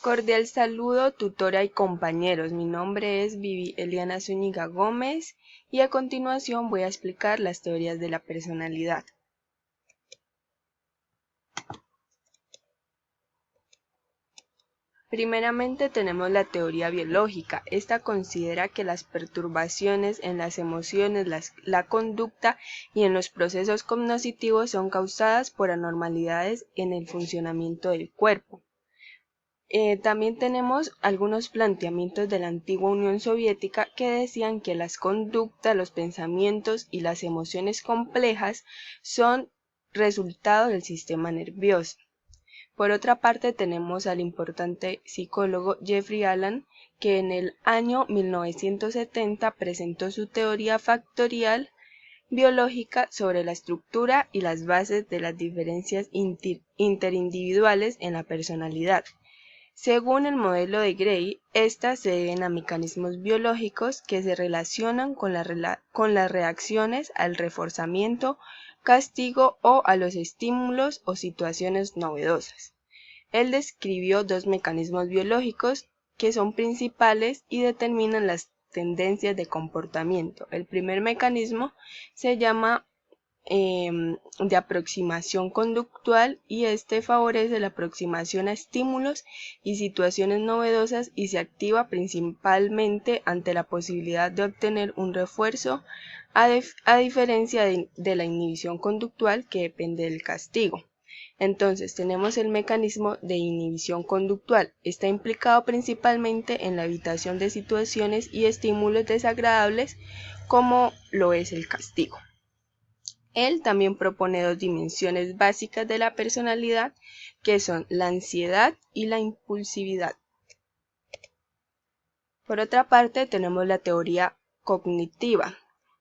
Cordial saludo, tutora y compañeros. Mi nombre es Vivi Eliana Zúñiga Gómez y a continuación voy a explicar las teorías de la personalidad. Primeramente tenemos la teoría biológica. Esta considera que las perturbaciones en las emociones, la conducta y en los procesos cognitivos son causadas por anormalidades en el funcionamiento del cuerpo. También tenemos algunos planteamientos de la antigua Unión Soviética que decían que las conductas, los pensamientos y las emociones complejas son resultado del sistema nervioso. Por otra parte tenemos al importante psicólogo Jeffrey Allen, que en el año 1970 presentó su teoría factorial biológica sobre la estructura y las bases de las diferencias interindividuales en la personalidad. Según el modelo de Gray, estas se deben a mecanismos biológicos que se relacionan con las reacciones al reforzamiento, castigo o a los estímulos o situaciones novedosas. Él describió dos mecanismos biológicos que son principales y determinan las tendencias de comportamiento. El primer mecanismo se llama de aproximación conductual y este favorece la aproximación a estímulos y situaciones novedosas y se activa principalmente ante la posibilidad de obtener un refuerzo a diferencia de la inhibición conductual que depende del castigo. Entonces tenemos el mecanismo de inhibición conductual. Está implicado principalmente en la evitación de situaciones y estímulos desagradables como lo es el castigo. Él también propone dos dimensiones básicas de la personalidad, que son la ansiedad y la impulsividad. Por otra parte, tenemos la teoría cognitiva.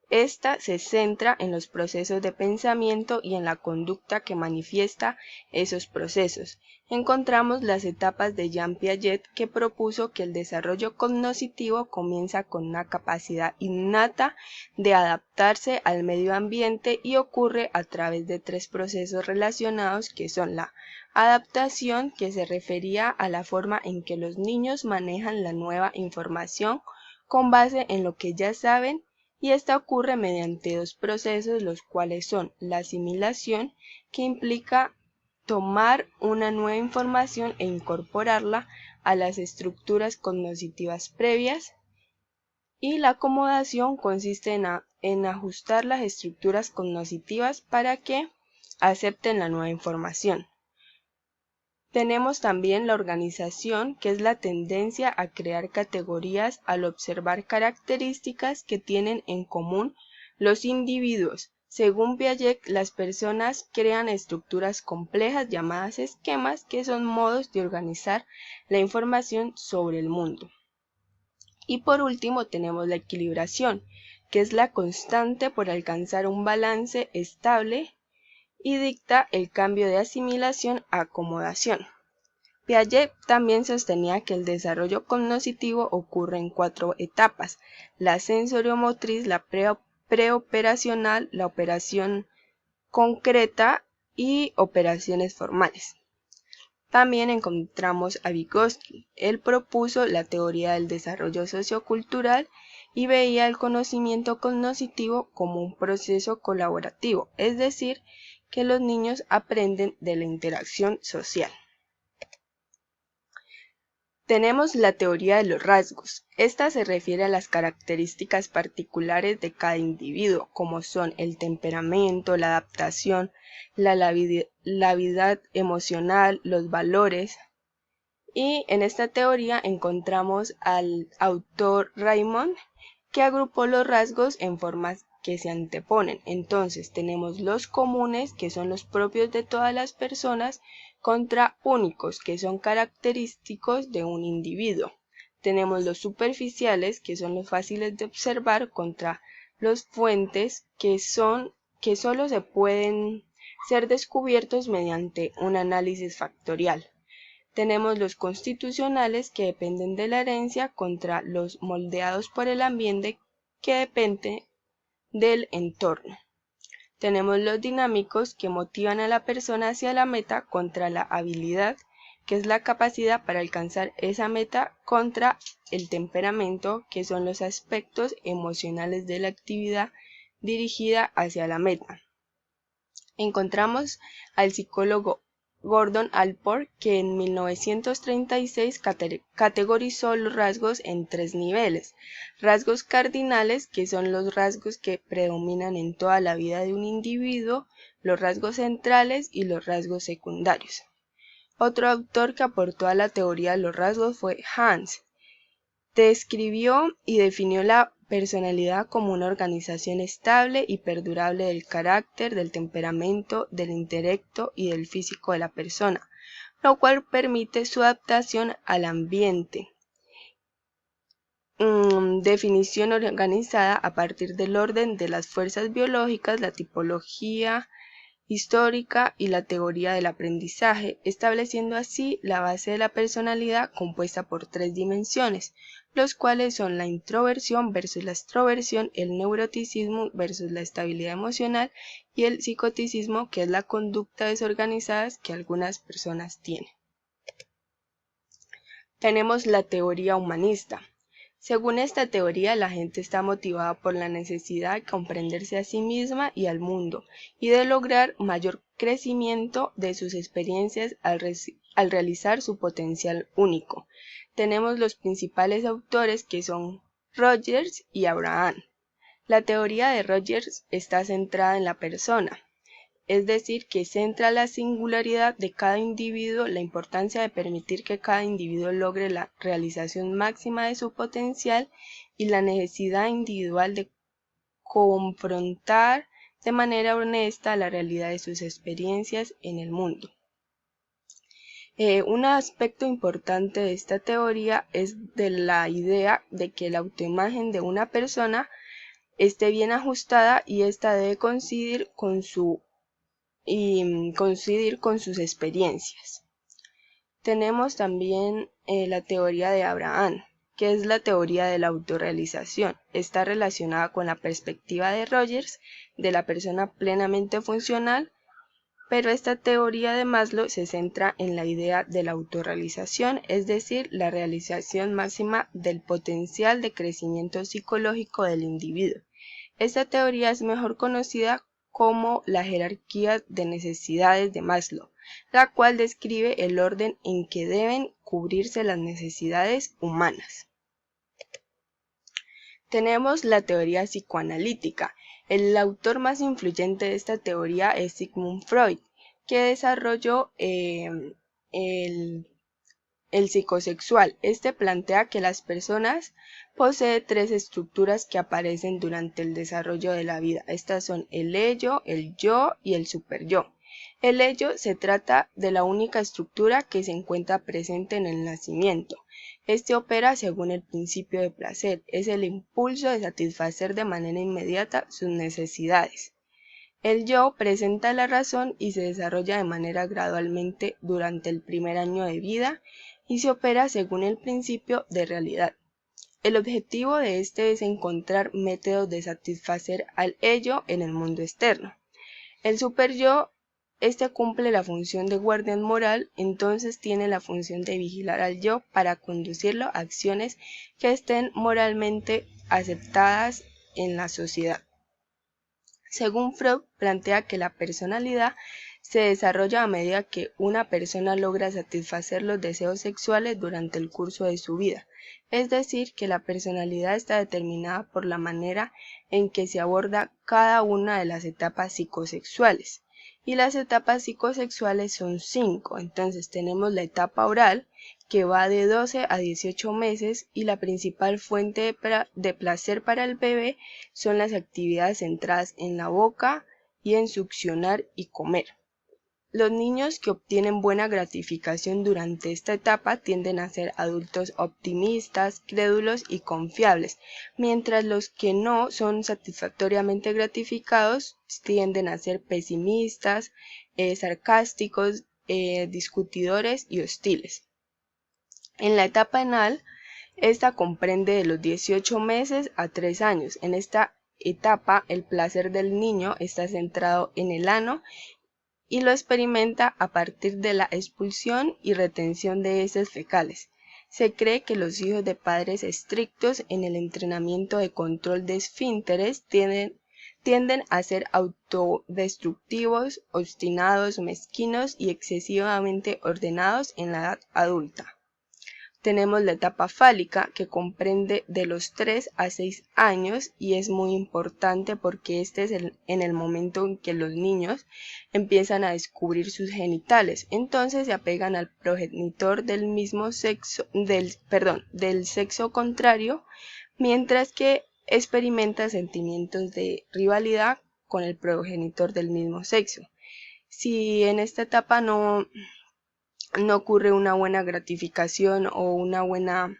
Esta se centra en los procesos de pensamiento y en la conducta que manifiesta esos procesos. Encontramos las etapas de Jean Piaget, que propuso que el desarrollo cognitivo comienza con una capacidad innata de adaptarse al medio ambiente y ocurre a través de tres procesos relacionados que son la adaptación, que se refería a la forma en que los niños manejan la nueva información con base en lo que ya saben, y esta ocurre mediante dos procesos, los cuales son la asimilación, que implica tomar una nueva información e incorporarla a las estructuras cognitivas previas, y la acomodación consiste en ajustar las estructuras cognitivas para que acepten la nueva información. Tenemos también la organización, que es la tendencia a crear categorías al observar características que tienen en común los individuos. Según Piaget, las personas crean estructuras complejas llamadas esquemas, que son modos de organizar la información sobre el mundo. Y por último tenemos la equilibración, que es la constante por alcanzar un balance estable y dicta el cambio de asimilación a acomodación. Piaget también sostenía que el desarrollo cognitivo ocurre en cuatro etapas: la sensoriomotriz, la preoperacional, la operación concreta y operaciones formales. También encontramos a Vygotsky. Él propuso la teoría del desarrollo sociocultural y veía el conocimiento cognitivo como un proceso colaborativo, es decir, que los niños aprenden de la interacción social. Tenemos la teoría de los rasgos. Esta se refiere a las características particulares de cada individuo, como son el temperamento, la adaptación, la labilidad emocional, los valores. Y en esta teoría encontramos al autor Raymond, que agrupó los rasgos en formas que se anteponen. Entonces tenemos los comunes, que son los propios de todas las personas, contra únicos, que son característicos de un individuo. Tenemos los superficiales, que son los fáciles de observar, contra los fuentes, que solo se pueden ser descubiertos mediante un análisis factorial. Tenemos los constitucionales, que dependen de la herencia, contra los moldeados por el ambiente, que dependen del entorno. Tenemos los dinámicos, que motivan a la persona hacia la meta, contra la habilidad, que es la capacidad para alcanzar esa meta, contra el temperamento, que son los aspectos emocionales de la actividad dirigida hacia la meta. Encontramos al psicólogo Gordon Allport, que en 1936 categorizó los rasgos en 3 niveles: rasgos cardinales, que son los rasgos que predominan en toda la vida de un individuo, los rasgos centrales y los rasgos secundarios. Otro autor que aportó a la teoría de los rasgos fue Hans. Describió y definió la personalidad como una organización estable y perdurable del carácter, del temperamento, del intelecto y del físico de la persona, lo cual permite su adaptación al ambiente. Definición organizada a partir del orden de las fuerzas biológicas, la tipología histórica y la teoría del aprendizaje, estableciendo así la base de la personalidad, compuesta por 3 dimensiones, los cuales son la introversión versus la extroversión, el neuroticismo versus la estabilidad emocional y el psicoticismo, que es la conducta desorganizada que algunas personas tienen. Tenemos la teoría humanista. Según esta teoría, la gente está motivada por la necesidad de comprenderse a sí misma y al mundo, y de lograr mayor crecimiento de sus experiencias al realizar su potencial único. Tenemos los principales autores, que son Rogers y Abraham. La teoría de Rogers está centrada en la persona, es decir, que centra la singularidad de cada individuo, la importancia de permitir que cada individuo logre la realización máxima de su potencial y la necesidad individual de confrontar de manera honesta la realidad de sus experiencias en el mundo. Un aspecto importante de esta teoría es de la idea de que la autoimagen de una persona esté bien ajustada y ésta debe coincidir con sus experiencias. Tenemos también la teoría de Abraham, que es la teoría de la autorrealización. Está relacionada con la perspectiva de Rogers de la persona plenamente funcional, pero esta teoría de Maslow se centra en la idea de la autorrealización, es decir, la realización máxima del potencial de crecimiento psicológico del individuo. Esta teoría es mejor conocida como la jerarquía de necesidades de Maslow, la cual describe el orden en que deben cubrirse las necesidades humanas. Tenemos la teoría psicoanalítica. El autor más influyente de esta teoría es Sigmund Freud, que desarrolló el psicosexual. Este plantea que las personas poseen 3 estructuras que aparecen durante el desarrollo de la vida. Estas son el ello, el yo y el superyo. El ello se trata de la única estructura que se encuentra presente en el nacimiento. Este opera según el principio de placer. Es el impulso de satisfacer de manera inmediata sus necesidades. El yo presenta la razón y se desarrolla de manera gradualmente durante el primer año de vida y se opera según el principio de realidad. El objetivo de este es encontrar métodos de satisfacer al ello en el mundo externo. El superyo, cumple la función de guardián moral, entonces tiene la función de vigilar al yo para conducirlo a acciones que estén moralmente aceptadas en la sociedad. Según Freud, plantea que la personalidad se desarrolla a medida que una persona logra satisfacer los deseos sexuales durante el curso de su vida, es decir, que la personalidad está determinada por la manera en que se aborda cada una de las etapas psicosexuales. Y las etapas psicosexuales son 5, entonces tenemos la etapa oral, que va de 12 a 18 meses, y la principal fuente de placer para el bebé son las actividades centradas en la boca y en succionar y comer. Los niños que obtienen buena gratificación durante esta etapa tienden a ser adultos optimistas, crédulos y confiables, mientras los que no son satisfactoriamente gratificados tienden a ser pesimistas, sarcásticos, discutidores y hostiles. En la etapa anal, esta comprende de los 18 meses a 3 años. En esta etapa, el placer del niño está centrado en el ano y lo experimenta a partir de la expulsión y retención de heces fecales. Se cree que los hijos de padres estrictos en el entrenamiento de control de esfínteres tienden a ser autodestructivos, obstinados, mezquinos y excesivamente ordenados en la edad adulta. Tenemos la etapa fálica, que comprende de los 3 a 6 años y es muy importante porque este es en el momento en que los niños empiezan a descubrir sus genitales. Entonces se apegan al progenitor del mismo sexo, del sexo contrario, mientras que experimenta sentimientos de rivalidad con el progenitor del mismo sexo. Si en esta etapa no ocurre una buena gratificación o una buena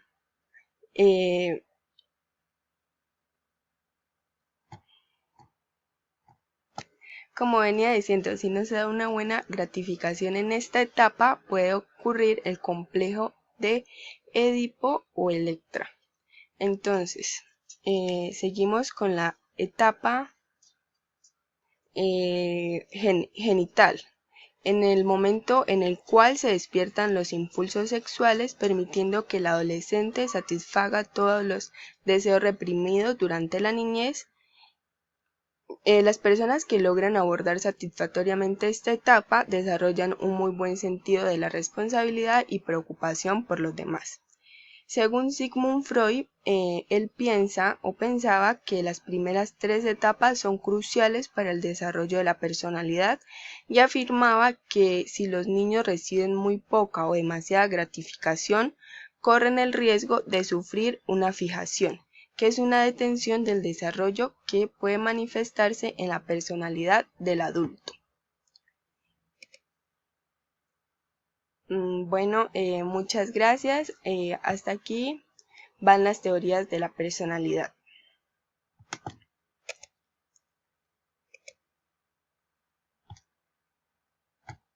como venía diciendo, si no se da una buena gratificación en esta etapa, puede ocurrir el complejo de Edipo o Electra. Entonces, seguimos con la etapa genital, en el momento en el cual se despiertan los impulsos sexuales, permitiendo que el adolescente satisfaga todos los deseos reprimidos durante la niñez. Las personas que logran abordar satisfactoriamente esta etapa desarrollan un muy buen sentido de la responsabilidad y preocupación por los demás. Según Sigmund Freud, él piensa o pensaba que las primeras 3 etapas son cruciales para el desarrollo de la personalidad y afirmaba que si los niños reciben muy poca o demasiada gratificación, corren el riesgo de sufrir una fijación, que es una detención del desarrollo que puede manifestarse en la personalidad del adulto. Bueno, muchas gracias. Hasta aquí van las teorías de la personalidad.